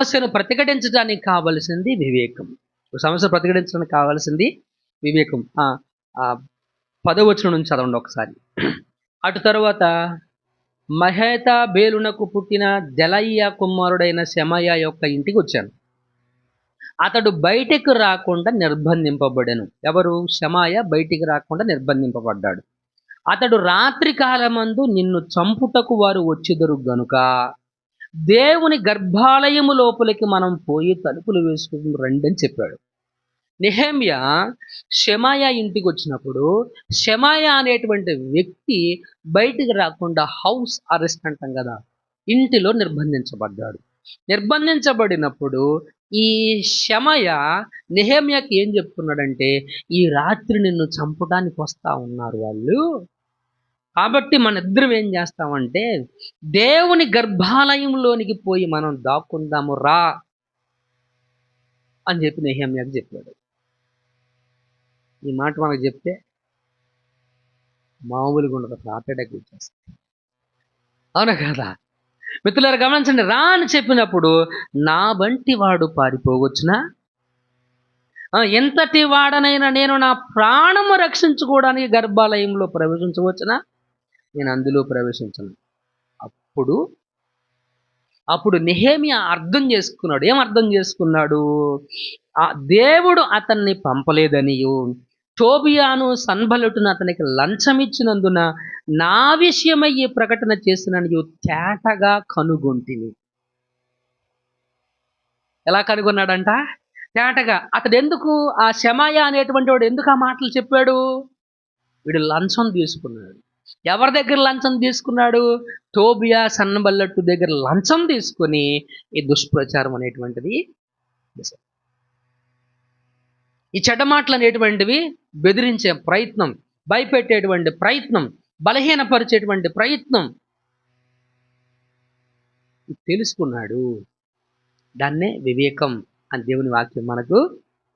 సమస్యను ప్రతిఘటించడానికి కావలసింది వివేకం. ఒక సమస్యను ప్రతిఘటించడానికి కావాల్సింది వివేకం. 10వ వచనం నుంచి చదవండి ఒకసారి. అటు తరువాత మహేతా బేలునకు పుట్టిన దెలయ్య కుమారుడైన శమయ యొక్క ఇంటికి వచ్చాను. అతడు బయటికి రాకుండా నిర్బంధింపబడెను. ఎవరు? శమయ బయటికి రాకుండా నిర్బంధింపబడ్డాడు. అతడు రాత్రి కాలమందు నిన్ను చంపుటకు వారు వచ్చెదరు గనుక దేవుని గర్భాలయము లోపలికి మనం పోయి తలుపులు వేసుకుని రండి అని చెప్పాడు. నెహెమ్యా షెమాయా ఇంటికి వచ్చినప్పుడు షెమాయా అనేటువంటి వ్యక్తి బయటికి రాకుండా హౌస్ అరెస్ట్ అంటాం కదా, ఇంటిలో నిర్బంధించబడ్డాడు. నిర్బంధించబడినప్పుడు ఈ షెమాయా నెహెమ్యాకి ఏం చెప్తున్నాడంటే, ఈ రాత్రి నిన్ను చంపడానికి వస్తా ఉన్నారు వాళ్ళు, కాబట్టి మన ఇద్దరం ఏం చేస్తామంటే దేవుని గర్భాలయంలోనికి పోయి మనం దాక్కుందాము రా అని చెప్పి నెహెమ్యాకి చెప్పాడు. ఈ మాట మనకు చెప్తే మామూలుగా ఉండదు, హార్ట్ అటాక్ వచ్చేస్తుంది. అవునా కదా? మిత్రులారా గమనించండి, రా అని చెప్పినప్పుడు నా వంటి వాడు పారిపోవచ్చునా? ఎంతటి వాడనైనా నేను నా ప్రాణము రక్షించుకోవడానికి గర్భాలయంలో ప్రవేశించవచ్చునా? నేను అందులో ప్రవేశించను. అప్పుడు నెహెమ్యా అర్థం చేసుకున్నాడు. ఏం అర్థం చేసుకున్నాడు? దేవుడు అతన్ని పంపలేదనియు, టోబియాను సన్బల్లటును అతనికి లంచమిచ్చినందున నా విషయమై ఈ ప్రకటన చేసిననియు తేటగా కనుగొంటిని. ఎలా కనుగొన్నాడంట? తేటగా. అతడు ఎందుకు, ఆ షెమాయా అనేటువంటి వాడు ఎందుకు ఆ మాటలు చెప్పాడు? వీడు లంచం తీసుకున్నాడు. ఎవరి దగ్గర లంచం తీసుకున్నాడు? టోబియా సన్బల్లట్టు దగ్గర లంచం తీసుకుని ఈ దుష్ప్రచారం అనేటువంటిది, ఈ చెడ్డ మాటలు అనేటువంటివి బెదిరించే ప్రయత్నం, భయపెట్టేటువంటి ప్రయత్నం, బలహీనపరిచేటువంటి ప్రయత్నం తెలుసుకున్నాడు. దాన్నే వివేకం అని దేవుని వాక్యం మనకు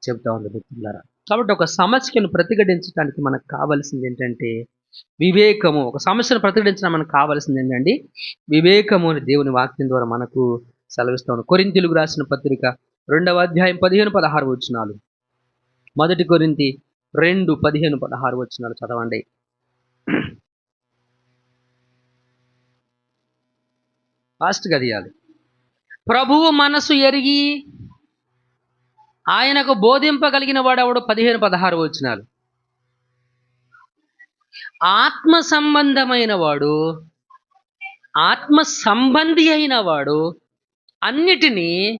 చెబుతా ఉంది మిత్రులారా. కాబట్టి ఒక సమస్యను ప్రతిఘటించడానికి మనకు కావాల్సింది ఏంటంటే వివేకము. ఒక సమస్యను ప్రతిఘటించడం మనకు కావాల్సింది ఏంటండి? వివేకము అని దేవుని వాక్యం ద్వారా మనకు సెలవిస్తా ఉంది. కొరింథీయులకు రాసిన పత్రిక 2వ అధ్యాయం 15-16 వచనాలు. 1 కొరింథీ 2:15-16 వచనాలు చదవండి. ఫాస్ట్గా తీయాలి. ప్రభువు మనసు ఎరిగి ఆయనకు బోధింపగలిగిన వాడెవడు? 15-16 వచనాలు. ఆత్మ సంబంధమైన వాడు, ఆత్మ సంబంధి అయిన వాడు అన్నిటినీ